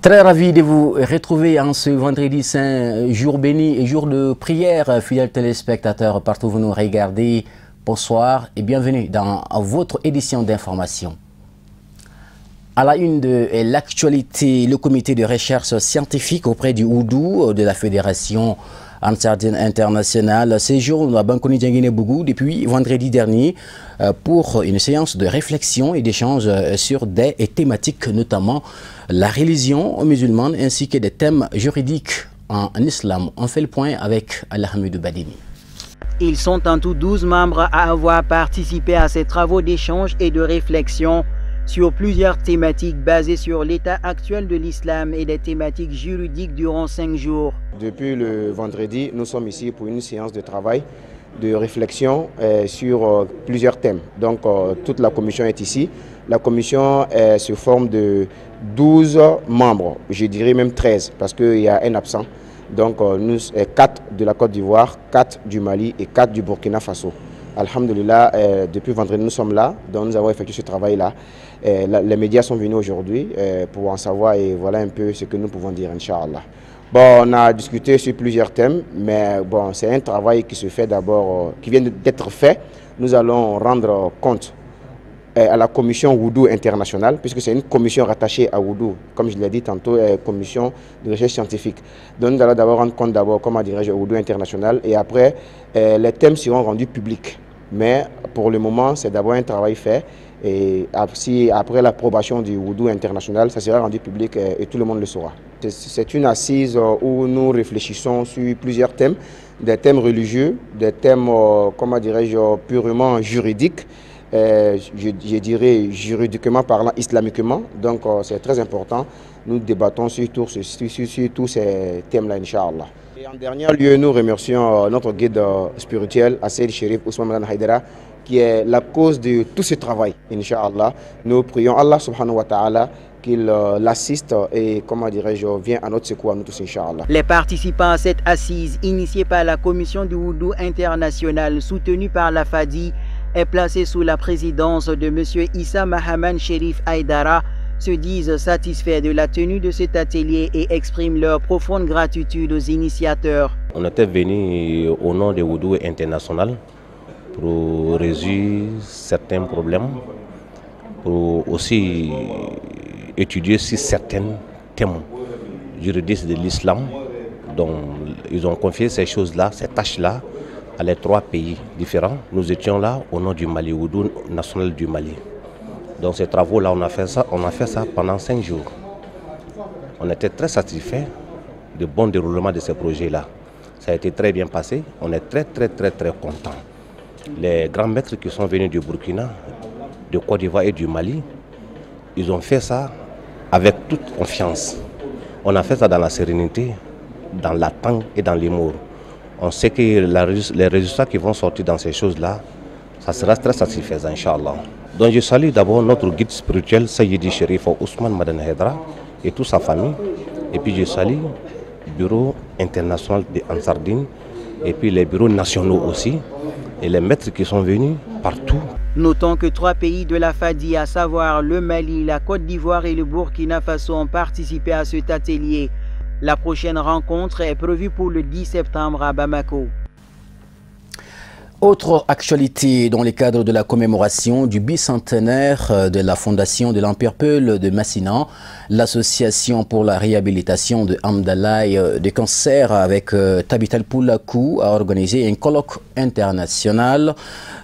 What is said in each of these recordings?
Très ravi de vous retrouver en ce vendredi saint, jour béni et jour de prière, fidèles téléspectateurs partout où vous nous regardez. Bonsoir et bienvenue dans votre édition d'information. À la une de l'actualité, le comité de recherche scientifique auprès du Oudou de la Fédération Ansardine internationale séjourne à Bankoni Djangine-Bougou depuis vendredi dernier pour une séance de réflexion et d'échange sur des thématiques, notamment la religion musulmane ainsi que des thèmes juridiques en islam. On fait le point avec Alhamidou Badini. Ils sont en tout 12 membres à avoir participé à ces travaux d'échange et de réflexion sur plusieurs thématiques basées sur l'état actuel de l'islam et des thématiques juridiques durant 5 jours. Depuis le vendredi, nous sommes ici pour une séance de travail, de réflexion sur plusieurs thèmes. Donc toute la commission est ici. La commission se forme de 12 membres, je dirais même 13 parce qu'il y a un absent. Donc nous, 4 de la Côte d'Ivoire, 4 du Mali et 4 du Burkina Faso. Alhamdulillah, depuis vendredi nous sommes là, donc nous avons effectué ce travail-là. Les médias sont venus aujourd'hui pour en savoir et voilà un peu ce que nous pouvons dire, Inch'Allah. Bon, on a discuté sur plusieurs thèmes, mais bon, c'est un travail qui se fait d'abord, qui vient d'être fait. Nous allons rendre compte à la commission Oudou internationale, puisque c'est une commission rattachée à Oudou, comme je l'ai dit tantôt, commission de recherche scientifique. Donc nous allons d'abord rendre compte d'abord, comment dirais-je, Oudou international, et après, les thèmes seront rendus publics. Mais pour le moment, c'est d'abord un travail fait, et après l'approbation du Oudou international, ça sera rendu public et tout le monde le saura. C'est une assise où nous réfléchissons sur plusieurs thèmes, des thèmes religieux, des thèmes, comment dirais-je, purement juridiques, je dirais juridiquement parlant, islamiquement, donc c'est très important. Nous débattons sur tous ces thèmes-là, Inch'Allah. Et en dernier lieu, nous remercions notre guide spirituel, Assaïd Chérif Ousmane Madan Haïdara, qui est la cause de tout ce travail, Inch'Allah. Nous prions Allah subhanahu wa ta'ala qu'il l'assiste et, comment dirais-je, vient à notre secours à nous tous, Inch'Allah. Les participants à cette assise, initiée par la commission du Oudou international, soutenue par la FADI, est placée sous la présidence de M. Issa Mahaman Chérif Haïdara, se disent satisfaits de la tenue de cet atelier et expriment leur profonde gratitude aux initiateurs. On était venu au nom de Oudou international pour résoudre certains problèmes, pour aussi étudier sur certains thèmes juridiques de l'islam. Donc ils ont confié ces choses-là, ces tâches-là à les 3 pays différents. Nous étions là au nom du Mali, Oudou national du Mali. Donc ces travaux-là, on a fait ça pendant 5 jours. On était très satisfaits du bon déroulement de ces projets-là. Ça a été très bien passé. On est très contents. Les grands maîtres qui sont venus du Burkina, de Côte d'Ivoire et du Mali, ils ont fait ça avec toute confiance. On a fait ça dans la sérénité, dans l'attente et dans l'humour. On sait que les résultats qui vont sortir dans ces choses-là, ça sera très satisfaisant, Inch'Allah. Donc je salue d'abord notre guide spirituel, Sayyidi Chérif Ousmane Madan Haïdara et toute sa famille. Et puis je salue le bureau international de Ansardine et puis les bureaux nationaux aussi. Et les maîtres qui sont venus partout. Notons que 3 pays de la FADI, à savoir le Mali, la Côte d'Ivoire et le Burkina Faso, ont participé à cet atelier. La prochaine rencontre est prévue pour le 10 septembre à Bamako. Autre actualité dans le cadre de la commémoration du bicentenaire de la fondation de l'Empire Peul de Massina, l'association pour la réhabilitation de Amdalaï de cancer avec Tabital Poulakou a organisé un colloque international.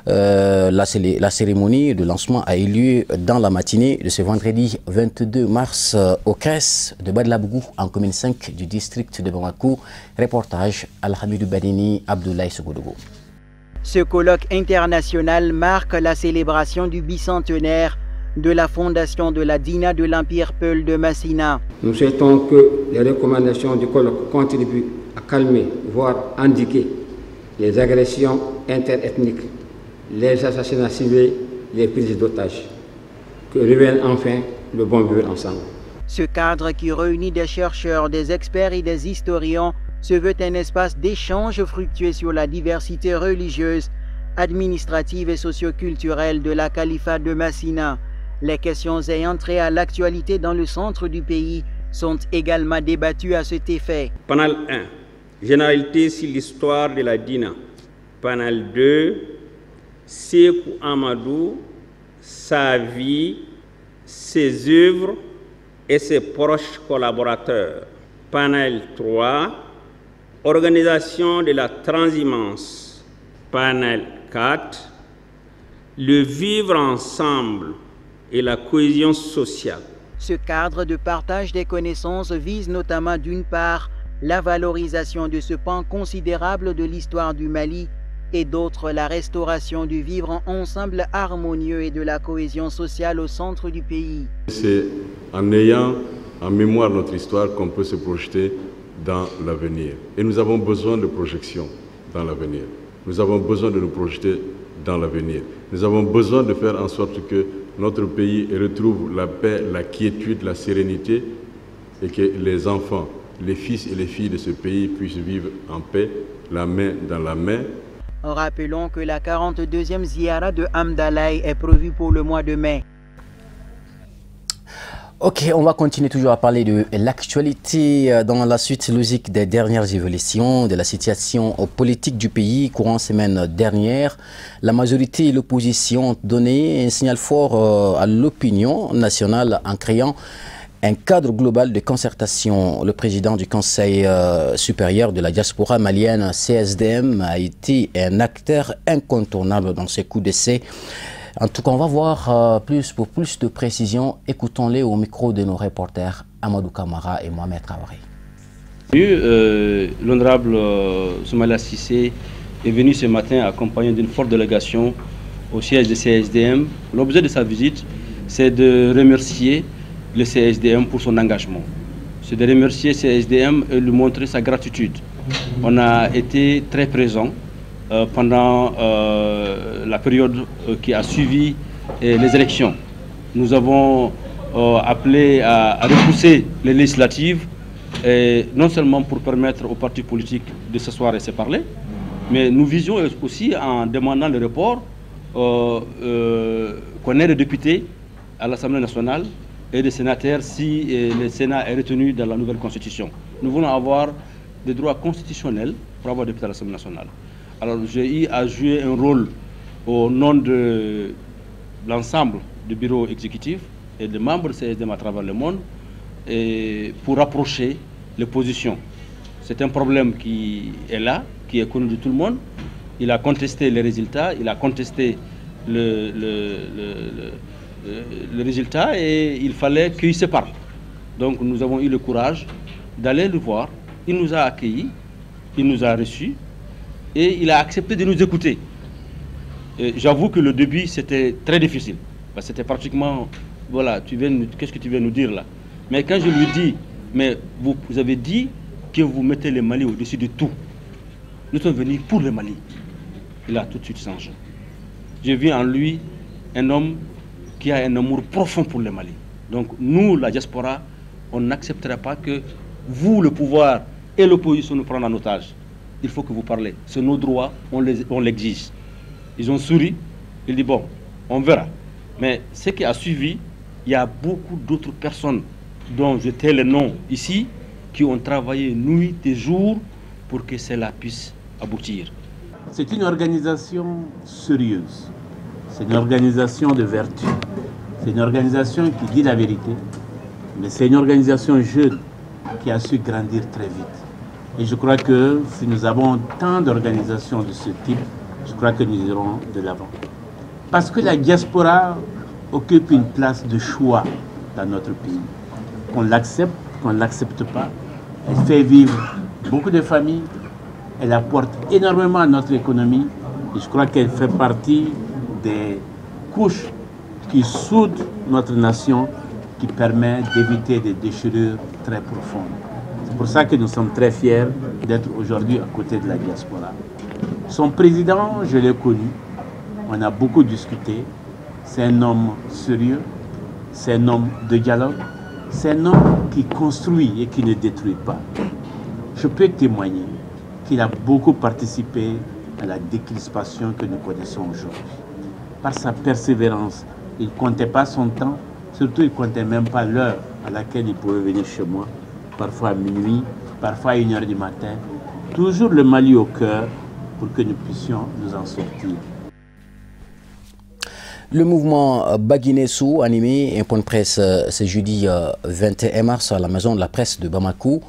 La cérémonie de lancement a eu lieu dans la matinée de ce vendredi 22 mars au CRES de Badlabougou en commune 5 du district de Bamako. Reportage Alhamidou Badini, Abdoulaye Sougoudougou. Ce colloque international marque la célébration du bicentenaire de la fondation de la Dina de l'Empire Peul de Massina. Nous souhaitons que les recommandations du colloque contribuent à calmer, voire endiguer les agressions interethniques, les assassinats civils, les prises d'otages. Que revienne enfin le bon vivre ensemble. Ce cadre qui réunit des chercheurs, des experts et des historiens se veut un espace d'échange fructueux sur la diversité religieuse, administrative et socioculturelle de la califat de Massina. Les questions ayant trait à l'actualité dans le centre du pays sont également débattues à cet effet. Panel 1. Généralité sur l'histoire de la Dina. Panel 2. Sekou Amadou, sa vie, ses œuvres et ses proches collaborateurs. Panel 3. Organisation de la transhumance. Panel 4. Le vivre ensemble et la cohésion sociale. Ce cadre de partage des connaissances vise notamment d'une part la valorisation de ce pan considérable de l'histoire du Mali et d'autre la restauration du vivre ensemble harmonieux et de la cohésion sociale au centre du pays. C'est en ayant en mémoire notre histoire qu'on peut se projeter dans l'avenir. Et nous avons besoin de projection dans l'avenir. Nous avons besoin de nous projeter dans l'avenir. Nous avons besoin de faire en sorte que notre pays retrouve la paix, la quiétude, la sérénité et que les enfants, les fils et les filles de ce pays puissent vivre en paix, la main dans la main. Rappelons que la 42e Ziara de Hamdalaye est prévue pour le mois de mai. Ok, on va continuer toujours à parler de l'actualité dans la suite logique des dernières évolutions de la situation politique du pays. Courant semaine dernière, la majorité et l'opposition ont donné un signal fort à l'opinion nationale en créant un cadre global de concertation. Le président du Conseil supérieur de la diaspora malienne, CSDM, a été un acteur incontournable dans ces coups d'essai. En tout cas, on va voir pour plus de précision. Écoutons-les au micro de nos reporters Amadou Kamara et Mohamed Traoré. L'honorable Soumaïla Cissé est venu ce matin accompagné d'une forte délégation au siège de CSDM. L'objet de sa visite, c'est de remercier le CSDM pour son engagement. C'est de remercier CSDM et lui montrer sa gratitude. On a été très présents pendant la période qui a suivi les élections. Nous avons appelé à repousser les législatives, et non seulement pour permettre aux partis politiques de s'asseoir et se parler, mais nous visions aussi en demandant le report qu'on ait des députés à l'Assemblée nationale et des sénateurs si le Sénat est retenu dans la nouvelle constitution. Nous voulons avoir des droits constitutionnels pour avoir des députés à l'Assemblée nationale. Alors j'ai eu à jouer un rôle au nom de l'ensemble du bureau exécutif et des membres de CSDM à travers le monde et pour rapprocher les positions. C'est un problème qui est là, qui est connu de tout le monde. Il a contesté les résultats, il a contesté le résultat et il fallait qu'il se parle. Donc nous avons eu le courage d'aller le voir. Il nous a accueillis, il nous a reçus. Et il a accepté de nous écouter. J'avoue que le début, c'était très difficile. C'était pratiquement, voilà, qu'est-ce que tu viens nous dire là? Mais quand je lui dis, mais vous avez dit que vous mettez le Mali au-dessus de tout. Nous sommes venus pour le Mali. Il a tout de suite changé. J'ai vu en lui un homme qui a un amour profond pour le Mali. Donc nous, la diaspora, on n'acceptera pas que vous, le pouvoir et l'opposition, nous prennent en otage. Il faut que vous parlez. C'est nos droits, on l'exige. Ils ont souri, ils disent bon, on verra. Mais ce qui a suivi, il y a beaucoup d'autres personnes dont je tais les noms ici, qui ont travaillé nuit et jour pour que cela puisse aboutir. C'est une organisation sérieuse. C'est une organisation de vertu. C'est une organisation qui dit la vérité. Mais c'est une organisation jeune qui a su grandir très vite. Et je crois que si nous avons tant d'organisations de ce type, je crois que nous irons de l'avant. Parce que la diaspora occupe une place de choix dans notre pays. Qu'on l'accepte, qu'on ne l'accepte pas, elle fait vivre beaucoup de familles, elle apporte énormément à notre économie et je crois qu'elle fait partie des couches qui soudent notre nation, qui permet d'éviter des déchirures très profondes. C'est pour ça que nous sommes très fiers d'être aujourd'hui à côté de la diaspora. Son président, je l'ai connu, on a beaucoup discuté. C'est un homme sérieux, c'est un homme de dialogue, c'est un homme qui construit et qui ne détruit pas. je peux témoigner qu'il a beaucoup participé à la décrispation que nous connaissons aujourd'hui. Par sa persévérance, il ne comptait pas son temps, surtout il ne comptait même pas l'heure à laquelle il pouvait venir chez moi, parfois à minuit, parfois à 1 h du matin, toujours le Mali au cœur pour que nous puissions nous en sortir. Le mouvement Baguinessou animé un point de presse ce jeudi 21 mars à la maison de la presse de Bamako,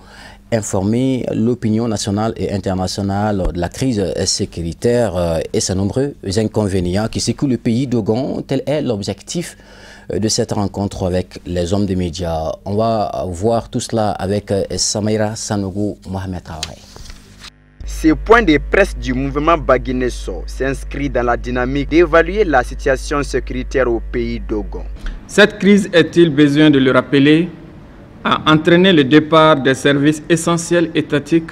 informer l'opinion nationale et internationale de la crise sécuritaire et ses nombreux inconvénients qui secouent le pays d'Ogon. Tel est l'objectif de cette rencontre avec les hommes des médias. On va voir tout cela avec Samaïra Sanogo Mohamed Traoré. Ce point de presse du mouvement Baguinessou s'inscrit dans la dynamique d'évaluer la situation sécuritaire au pays d'Ogon. Cette crise, est-il besoin de le rappeler, a entraîné le départ des services essentiels étatiques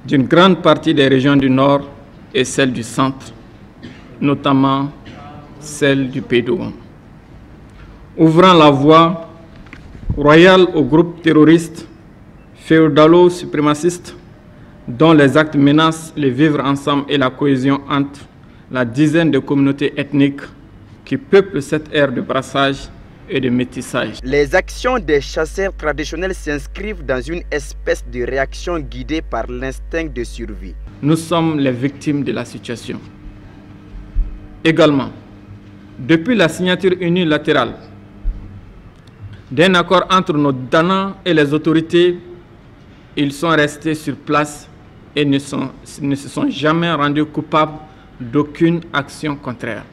d'une grande partie des régions du Nord et celles du Centre, notamment celle du pays d'Ogon, ouvrant la voie royale aux groupes terroristes féodalo-suprémacistes dont les actes menacent le vivre ensemble et la cohésion entre la dizaine de communautés ethniques qui peuplent cette ère de brassage et de métissage. Les actions des chasseurs traditionnels s'inscrivent dans une espèce de réaction guidée par l'instinct de survie. Nous sommes les victimes de la situation. Également, depuis la signature unilatérale d'un accord entre nos Dana et les autorités, ils sont restés sur place et ne se sont jamais rendus coupables d'aucune action contraire.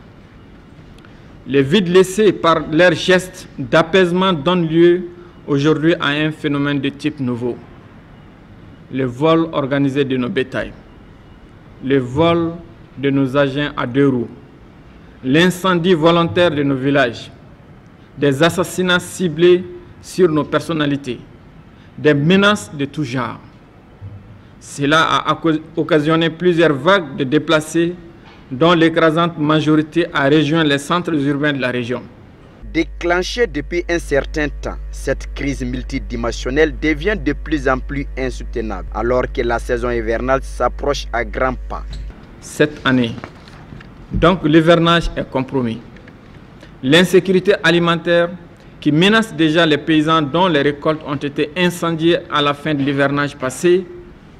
Les vides laissés par leurs gestes d'apaisement donnent lieu aujourd'hui à un phénomène de type nouveau. Le vol organisé de nos bétails, le vol de nos agents à 2 roues, l'incendie volontaire de nos villages, des assassinats ciblés sur nos personnalités, des menaces de tout genre. Cela a occasionné plusieurs vagues de déplacés dont l'écrasante majorité a rejoint les centres urbains de la région. Déclenchée depuis un certain temps, cette crise multidimensionnelle devient de plus en plus insoutenable alors que la saison hivernale s'approche à grands pas. Cette année, donc l'hivernage est compromis. L'insécurité alimentaire qui menace déjà les paysans dont les récoltes ont été incendiées à la fin de l'hivernage passé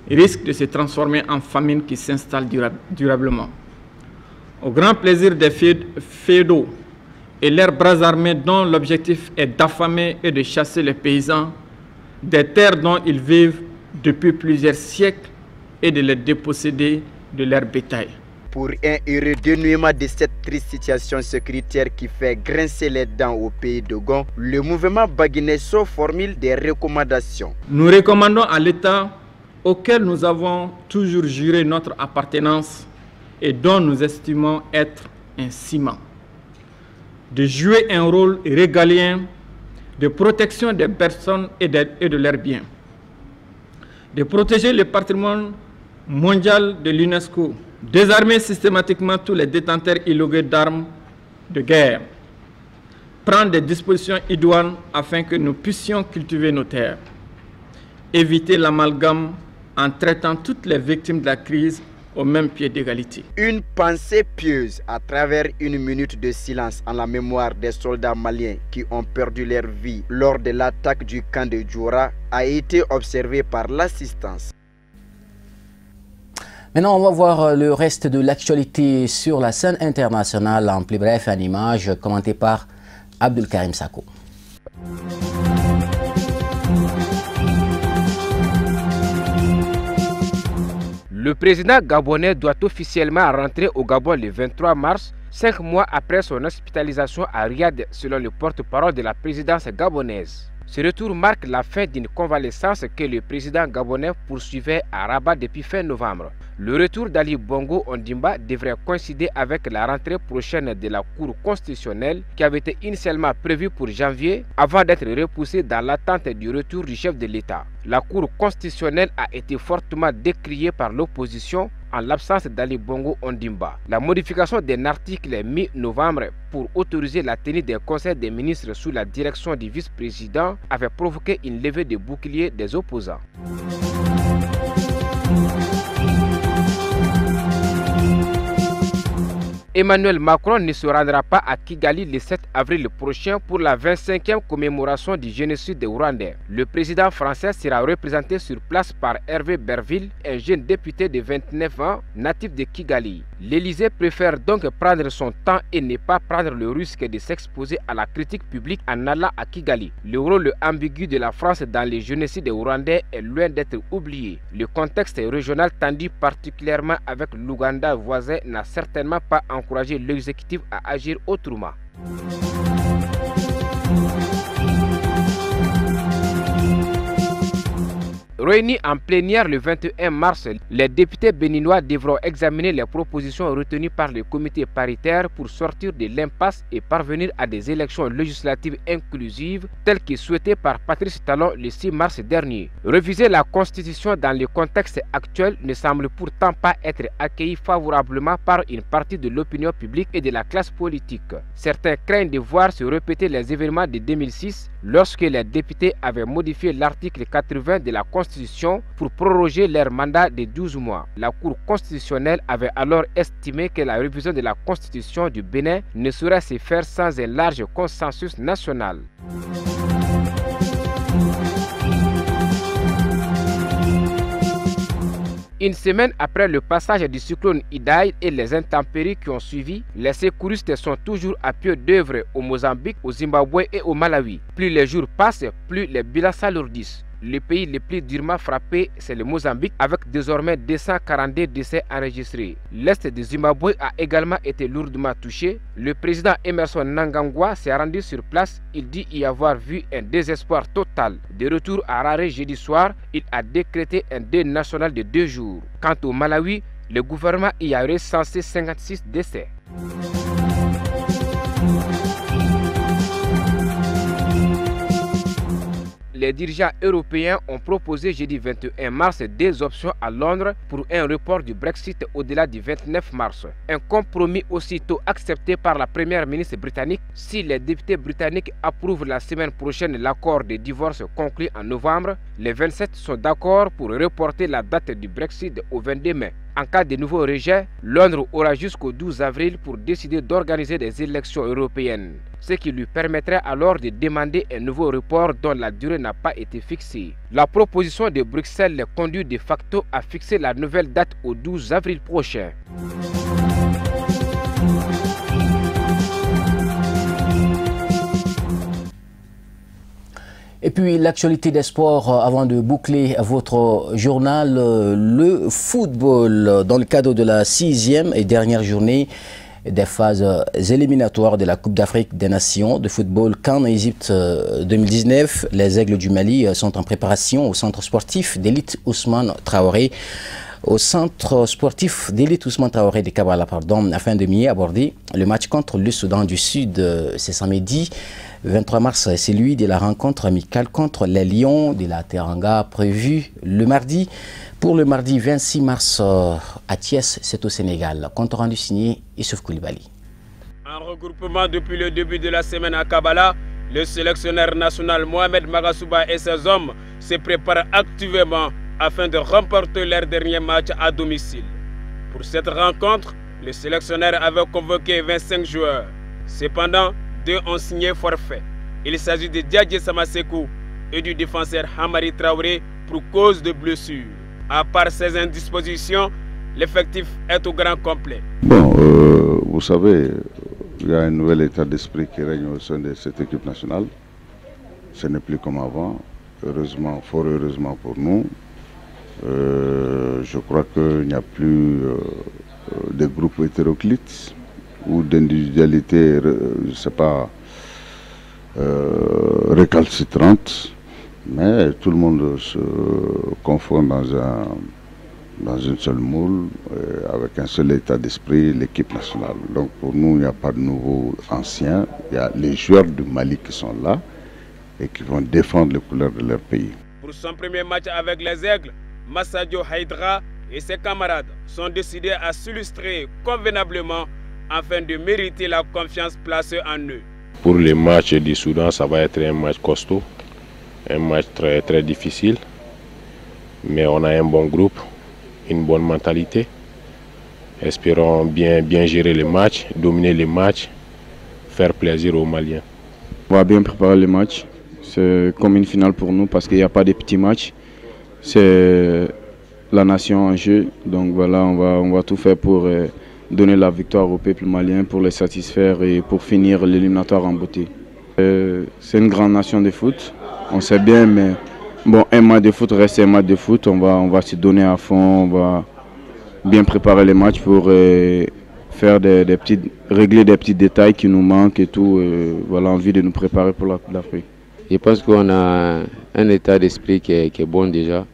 risque de se transformer en famine qui s'installe durablement. Au grand plaisir des féodaux et leurs bras armés dont l'objectif est d'affamer et de chasser les paysans des terres dont ils vivent depuis plusieurs siècles et de les déposséder de leur bétail. Pour un heureux dénouement de cette triste situation sécuritaire qui fait grincer les dents au pays d'Ogon, le mouvement Baguinessou formule des recommandations. Nous recommandons à l'État auquel nous avons toujours juré notre appartenance et dont nous estimons être un ciment, de jouer un rôle régalien de protection des personnes et de leurs biens, de protéger le patrimoine mondial de l'UNESCO, désarmer systématiquement tous les détenteurs illégaux d'armes de guerre, prendre des dispositions idoines afin que nous puissions cultiver nos terres, éviter l'amalgame en traitant toutes les victimes de la crise au même pied d'égalité. Une pensée pieuse à travers une minute de silence en la mémoire des soldats maliens qui ont perdu leur vie lors de l'attaque du camp de Djoura a été observée par l'assistance. Maintenant, on va voir le reste de l'actualité sur la scène internationale en plus bref en images, commenté par Abdul Karim Sako. Le président gabonais doit officiellement rentrer au Gabon le 23 mars, 5 mois après son hospitalisation à Riyad, selon le porte-parole de la présidence gabonaise. Ce retour marque la fin d'une convalescence que le président gabonais poursuivait à Rabat depuis fin novembre. Le retour d'Ali Bongo Ondimba devrait coïncider avec la rentrée prochaine de la Cour constitutionnelle qui avait été initialement prévue pour janvier avant d'être repoussée dans l'attente du retour du chef de l'État. La Cour constitutionnelle a été fortement décriée par l'opposition en l'absence d'Ali Bongo Ondimba. La modification d'un article mi-novembre pour autoriser la tenue des conseils des ministres sous la direction du vice-président avait provoqué une levée de boucliers des opposants. Emmanuel Macron ne se rendra pas à Kigali le 7 avril prochain pour la 25e commémoration du génocide des Rwandais. Le président français sera représenté sur place par Hervé Berville, un jeune député de 29 ans, natif de Kigali. L'Élysée préfère donc prendre son temps et ne pas prendre le risque de s'exposer à la critique publique en allant à Kigali. Le rôle ambigu de la France dans les génocides des Rwandais est loin d'être oublié. Le contexte régional tendu particulièrement avec l'Ouganda voisin n'a certainement pas encouragé l'exécutif à agir autrement. Réunis en plénière le 21 mars, les députés béninois devront examiner les propositions retenues par le comité paritaire pour sortir de l'impasse et parvenir à des élections législatives inclusives telles que souhaitées par Patrice Talon le 6 mars dernier. Réviser la constitution dans le contexte actuel ne semble pourtant pas être accueilli favorablement par une partie de l'opinion publique et de la classe politique. Certains craignent de voir se répéter les événements de 2006 lorsque les députés avaient modifié l'article 80 de la Constitution pour proroger leur mandat de 12 mois. La Cour constitutionnelle avait alors estimé que la révision de la Constitution du Bénin ne saurait se faire sans un large consensus national. Une semaine après le passage du cyclone Idai et les intempéries qui ont suivi, les secouristes sont toujours à pied d'œuvre au Mozambique, au Zimbabwe et au Malawi. Plus les jours passent, plus les bilans s'alourdissent. Le pays le plus durement frappé, c'est le Mozambique, avec désormais 242 décès enregistrés. L'est du Zimbabwe a également été lourdement touché. Le président Emerson Mnangagwa s'est rendu sur place. Il dit y avoir vu un désespoir total. De retour à Harare jeudi soir, il a décrété un deuil national de 2 jours. Quant au Malawi, le gouvernement y a recensé 56 décès. Les dirigeants européens ont proposé jeudi 21 mars des options à Londres pour un report du Brexit au-delà du 29 mars. Un compromis aussitôt accepté par la première ministre britannique. Si les députés britanniques approuvent la semaine prochaine l'accord de divorce conclu en novembre, les 27 sont d'accord pour reporter la date du Brexit au 22 mai. En cas de nouveau rejet, Londres aura jusqu'au 12 avril pour décider d'organiser des élections européennes, ce qui lui permettrait alors de demander un nouveau report dont la durée n'a pas été fixée. La proposition de Bruxelles conduit de facto à fixer la nouvelle date au 12 avril prochain. Et puis l'actualité des sports, avant de boucler votre journal, le football, dans le cadre de la 6e et dernière journée des phases éliminatoires de la Coupe d'Afrique des Nations de football CAN Égypte 2019. Les Aigles du Mali sont en préparation au centre sportif d'élite Ousmane Traoré. Au centre sportif d'élite Ousmane Traoré de Kabrala, afin de mieux aborder le match contre le Soudan du Sud. C'est samedi 23 mars, c'est celui de la rencontre amicale contre les Lions de la Teranga prévue le mardi. Pour le mardi 26 mars à Thiès, c'est au Sénégal. Compte rendu signé Issouf Koulibaly. En regroupement depuis le début de la semaine à Kabbalah, le sélectionneur national Mohamed Magasuba et ses hommes se préparent activement afin de remporter leur dernier match à domicile. Pour cette rencontre, le sélectionneur avait convoqué 25 joueurs. Cependant, 2 ont signé forfait. Il s'agit de Diadje Samasekou et du défenseur Hamari Traoré pour cause de blessure. À part ces indispositions, l'effectif est au grand complet. Bon, vous savez, il y a un nouvel état d'esprit qui règne au sein de cette équipe nationale. Ce n'est plus comme avant. Heureusement, fort heureusement pour nous. Je crois qu'il n'y a plus de groupes hétéroclites ou d'individualités, je ne sais pas, récalcitrantes, mais tout le monde se confond dans une seule moule, avec un seul état d'esprit, l'équipe nationale. Donc pour nous, il n'y a pas de nouveaux anciens, il y a les joueurs du Mali qui sont là et qui vont défendre les couleurs de leur pays. Pour son premier match avec les Aigles, Massadio Haïdra et ses camarades sont décidés à s'illustrer convenablement afin de mériter la confiance placée en eux. Pour les matchs du Soudan, ça va être un match costaud, un match très, très difficile. Mais on a un bon groupe, une bonne mentalité. Espérons bien gérer les matchs, dominer les matchs, faire plaisir aux Maliens. On va bien préparer les matchs. C'est comme une finale pour nous parce qu'il n'y a pas de petits matchs. C'est la nation en jeu. Donc voilà, on va tout faire pour donner la victoire au peuple malien, pour les satisfaire et pour finir l'éliminatoire en beauté. C'est une grande nation de foot, on sait bien, mais bon, un match de foot reste un match de foot. On va se donner à fond, on va bien préparer les matchs pour faire régler des petits détails qui nous manquent et tout. Voilà, envie de nous préparer pour la Coupe d'Afrique. Je pense qu'on a un état d'esprit qui est bon déjà.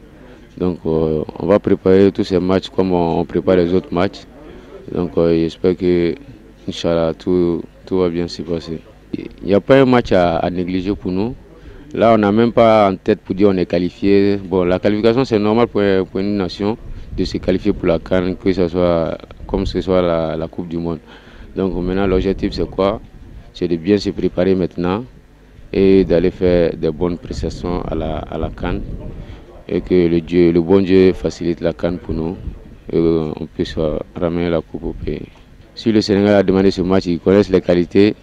Donc on va préparer tous ces matchs comme on prépare les autres matchs. Donc j'espère que, Inch'Allah, tout va bien se passer. Il n'y a pas un match à négliger pour nous. Là, on n'a même pas en tête pour dire on est qualifié. Bon, la qualification, c'est normal pour une nation de se qualifier pour la CAN, que ce soit comme ce soit la Coupe du Monde. Donc maintenant, l'objectif, c'est quoi? C'est de bien se préparer maintenant et d'aller faire des bonnes prestations à la CAN. Et que le bon Dieu facilite la CAN pour nous. Et on puisse ramener la Coupe au pays. Si le Sénégal a demandé ce match, ils connaissent les qualités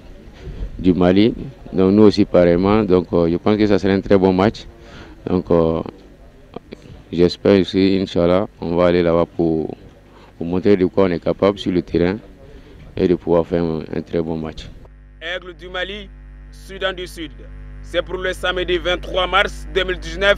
du Mali. Donc nous aussi pareillement. Donc je pense que ça serait un très bon match. Donc j'espère aussi, Inch'Allah, on va aller là-bas pour montrer de quoi on est capable sur le terrain et de pouvoir faire un très bon match. Aigle du Mali, Soudan du Sud. C'est pour le samedi 23 mars 2019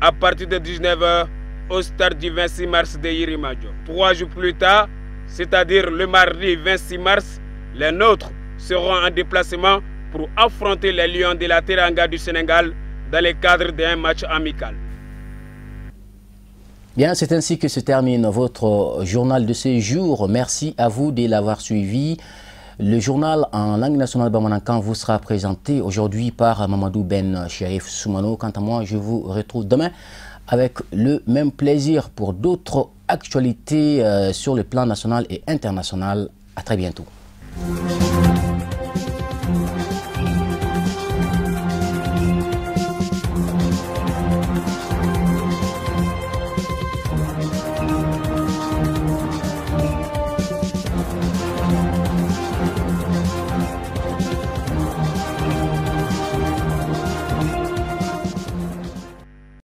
à partir de 19 h au stade du 26 mars de Yirimadio. 3 jours plus tard, c'est-à-dire le mardi 26 mars, les nôtres seront en déplacement pour affronter les Lions de la Teranga du Sénégal dans le cadre d'un match amical. Bien, c'est ainsi que se termine votre journal de ce jour. Merci à vous de l'avoir suivi. Le journal en langue nationale Bamanankan vous sera présenté aujourd'hui par Mamadou Ben Cherif Soumano. Quant à moi, je vous retrouve demain avec le même plaisir pour d'autres actualités sur le plan national et international. À très bientôt.